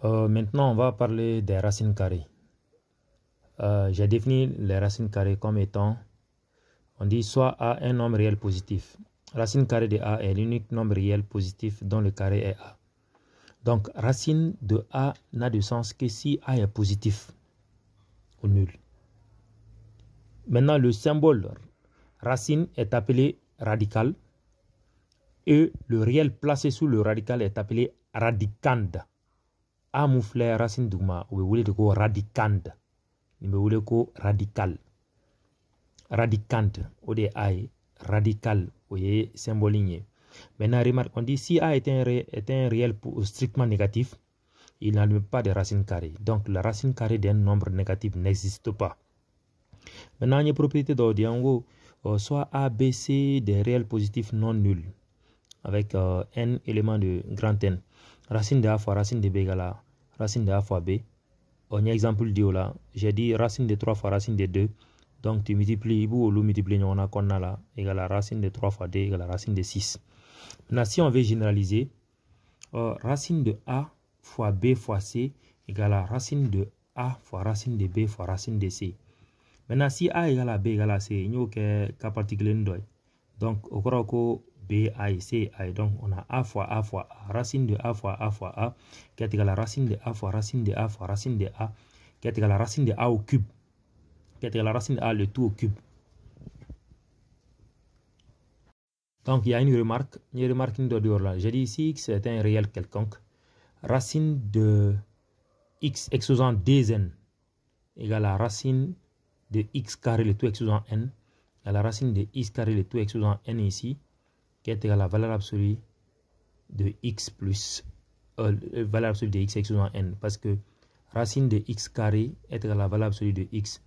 Maintenant, on va parler des racines carrées. J'ai défini les racines carrées comme étant, on dit soit A un nombre réel positif. Racine carrée de A est l'unique nombre réel positif dont le carré est A. Donc, racine de A n'a de sens que si A est positif ou nul. Maintenant, le symbole racine est appelé radical et le réel placé sous le radical est appelé radicande. A mouflé racine d'ouma ou voulez ko radicande. Ni voulez ko radical. Radicante ou de A radical ou symbolique. Maintenant, remarque, on dit si A est un réel strictement négatif, il n'admet pas de racine carrée. Donc, la racine carrée d'un nombre négatif n'existe pas. Maintenant, il y a propriété d'ordre, soit A, B, C des réels positifs non nuls, avec n éléments de grand N. Racine de A fois racine de B égale à racine de A fois B. On y a exemple de là, j'ai dit racine de 3 fois racine de 2. Donc, tu multiplies, ou multiplies, on a qu'on a là, égale à racine de 3 fois D égale à racine de 6. Maintenant, si on veut généraliser, racine de A fois B fois C égale à racine de A fois racine de B fois racine de C. Maintenant, si A égale à B égale à C, il y a qu'à particulier. Donc, au cours que B, A et C, A. Donc, on a A fois A fois A. Racine de A fois A, qui est égale à racine de A fois racine de A fois racine de A, qui est égale à racine de A au cube, qui est égale à racine de A le tout au cube. Donc, il y a une remarque là. J'ai dit ici X est un réel quelconque. Racine de X exposant Dn égale à racine de X carré le tout exposant N, à la racine de X carré le tout exposant N ici, qui est égale à la valeur absolue de X plus valeur absolue de X exposant N, parce que racine de X carré est égale à la valeur absolue de X.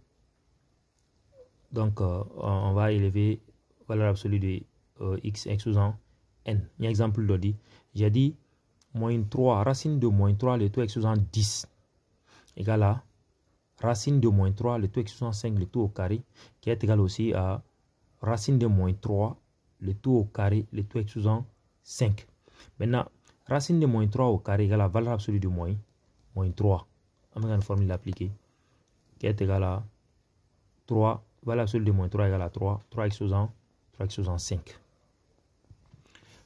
Donc, on va élever valeur absolue de X exposant N. Un exemple d'ordi, j'ai dit moins 3, racine de moins 3 le tout exposant 10 égale à racine de moins 3 le tout exposant 5 le tout au carré, qui est égal aussi à racine de moins 3 le tout au carré le tout exposant 5. Maintenant, racine de moins 3 au carré égale à la valeur absolue de moins 3. On va une formule appliquée, qui est égal à 3, valeur absolue de moins 3 égale à 3 exposant 5.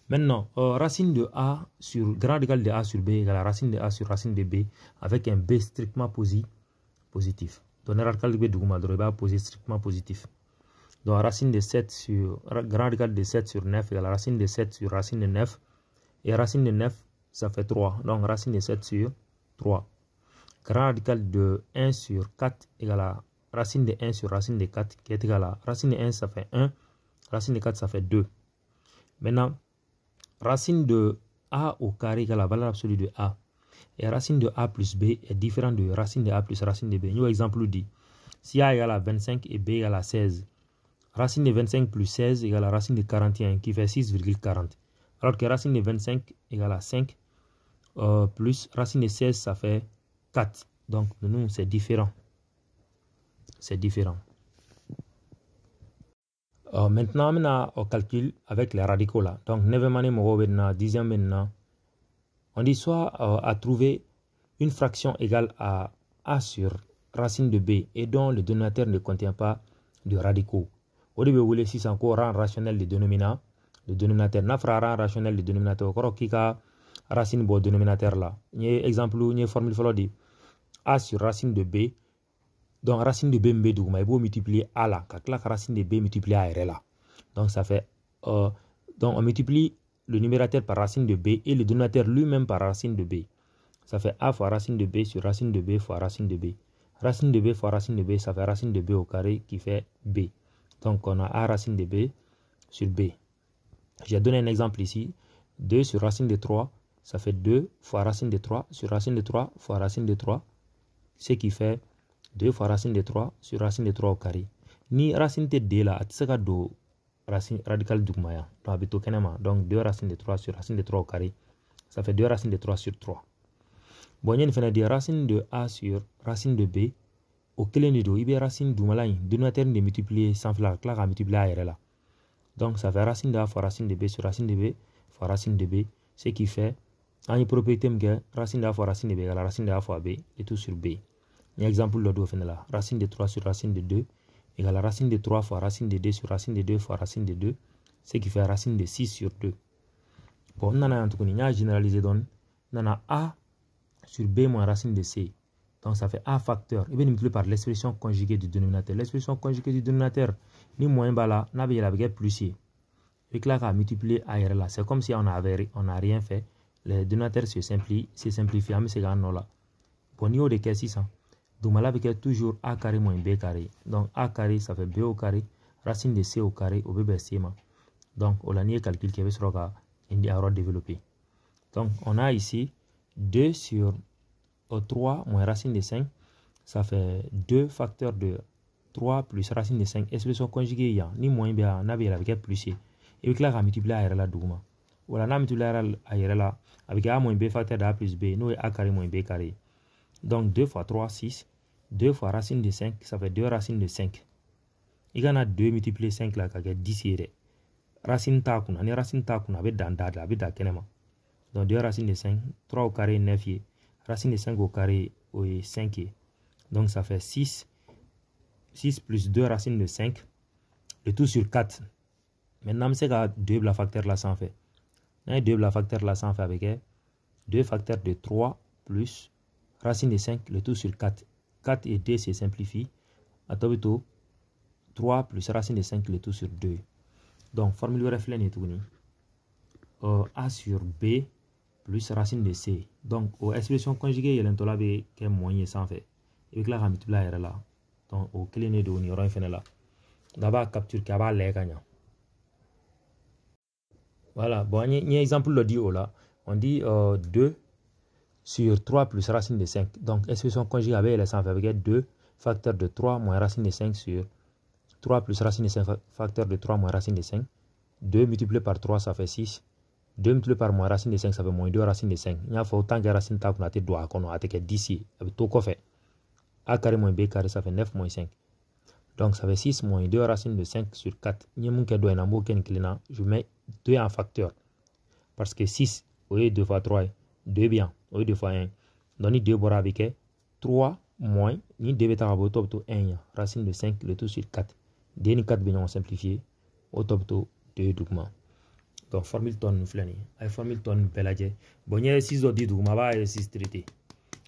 Maintenant, racine de A sur grand radical de A sur B égale à racine de A sur racine de B avec un B strictement positif. Donc, le radical de B va poser strictement positif. Donc, racine de 7 sur grand radical de 7 sur 9 égale à racine de 7 sur racine de 9. Et racine de 9, ça fait 3. Donc, racine de 7 sur 3. Grand radical de 1 sur 4 égale à racine de 1 sur racine de 4 qui est égal à racine de 1, ça fait 1. Racine de 4, ça fait 2. Maintenant, racine de A au carré égale à la valeur absolue de A. Et racine de A plus B est différent de racine de A plus racine de B. Nous, exemple dit, si A égale à 25 et B égale à 16, racine de 25 plus 16 égale à racine de 41 qui fait 6,40. Alors que racine de 25 égale à 5 plus racine de 16, ça fait 4. Donc, nous, c'est différent. C'est différent. Maintenant, on calcule avec les radicaux là. Donc, 9e année, 10e maintenant. On dit soit à trouver une fraction égale à A sur racine de B et dont le dénominateur ne contient pas de radicaux. Au début, vous voulez si c'est encore rang rationnel de dénominateur. N'a fera rang rationnel de dénominateur. Encore qui a racine de dénominateur là. Exemple, une formule follow dit A sur racine de B. Donc, racine de B, il faut multiplier A là. Quand la racine de B multiplié à R là. Donc, ça fait. Donc, on multiplie le numérateur par racine de B et le dénominateur lui-même par racine de B. Ça fait A fois racine de B sur racine de B fois racine de B. Racine de B fois racine de B, ça fait racine de B au carré qui fait B. Donc, on a A racine de B sur B. J'ai donné un exemple ici. 2 sur racine de 3, ça fait 2 fois racine de 3 sur racine de 3 fois racine de 3. Ce qui fait 2 fois racine de 3 sur racine de 3 au carré. Ni racine de D là, atisaka do racine radicale du maya. Donc 2 racines de 3 sur racine de 3 au carré. Ça fait 2 racines de 3 sur 3. Bon, il y a une des racines de A sur racine de B. Au kelenido, il y a racine du malin. Dénominateur de multiplier sans flair, là, à multiplier à R là. Donc ça fait racine de A fois racine de B sur racine de B fois racine de B. Ce qui fait une propriété que racine de A fois racine de B égale à racine de A fois B et tout sur B. Un exemple de l'autre là, racine de 3 sur racine de 2 égale à racine de 3 fois racine de 2 sur racine de 2 fois racine de 2, ce qui fait racine de 6 sur 2. Bon, on a en tout cas généralisé donc on a A sur B moins racine de C. Donc ça fait A facteur. Et bien multiplié par l'expression conjuguée du dénominateur. L'expression conjuguée du dénominateur, ni moins bas là, n'a pas avec plus C. Et là, on a multiplié A là. C'est comme si on n'a rien fait. Le dénominateur se simplifie, mais c'est là. Pour niveau de cas 600. Donc là, avec toujours A carré moins B carré. Donc A carré, ça fait B au carré. Racine de C au carré, au B, C. Donc on a nié calcul qui avait sur une erreur développée. Donc on a ici 2 sur 3 moins racine de 5. Ça fait 2 facteurs de 3 plus racine de 5. Expression conjuguée, ni moins B, n'a pas avec plus C. Et puis là, on a multiplié A là. Voilà, on a multiplié A là avec A moins B facteur de A plus B. Nous, A carré moins B carré. Donc 2 fois 3, 6. 2 fois racine de 5, ça fait 2 racines de 5. Il y en a 2 multiplié 5 là, qui est 10. Racine takuna, on est racine takuna, avec dandad, avec dakenema. Donc 2 racines de 5, 3 au carré 9. Racine de 5 au carré 5. Donc ça fait 6. 6 plus 2 racines de 5. Le tout sur 4. Maintenant, c'est que 2 la facteur là sans fait. 2 la facteur là sans fait avec 2 facteurs de 3 plus racine de 5, le tout sur 4. 4 et 2 se simplifient. À tout 3 plus racine de 5, le tout sur 2. Donc, formule reflet est tout. A sur B plus racine de C. Donc, aux expressions conjuguées, il y a un qui est moyen sans fait. Et là, on multiplie là. Donc, au clé de on y aura un fait là. D'abord, capture qui va les gagnants. Voilà. Bon, il y a un exemple de dit là. On dit 2 sur 3 plus racine de 5. Donc, expression conjuguée avec les 100 avec 2 facteurs de 3 moins racine de 5 sur 3 plus racine de 5 facteur de 3 moins racine de 5. 2 multiplié par 3, ça fait 6. 2 multiplié par moins racine de 5, ça fait moins 2 racine de 5. Il y a autant que racine de 5, on a été droit, on a été 10. Avec tout fait. A carré moins B carré, ça fait 9 moins 5. Donc, ça fait 6 moins 2 racine de 5 sur 4. Il y a un je mets 2 en facteur. Parce que 6, au lieu de 2 fois 3, 2 bien. Au lieu de 2 fois 1. Donc, 2 bora avec 3 moins, ni 2 bêta au top to 1. Racine de 5, le tout sur 4. 2 ni 4 bien simplifié. Au top to 2 document. Donc, formule tonne flani. La formule tonne peladje. Bon, il y a 6 autres documents, va 6 traité.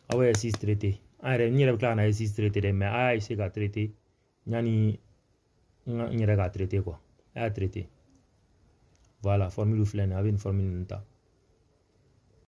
Ah ouais, 6 traité. Ah, il y a clair 6 traité, mais ah, c'est qu'à traité. Il y a traité quoi. À traité. Voilà, formule flani, avec une formule nta.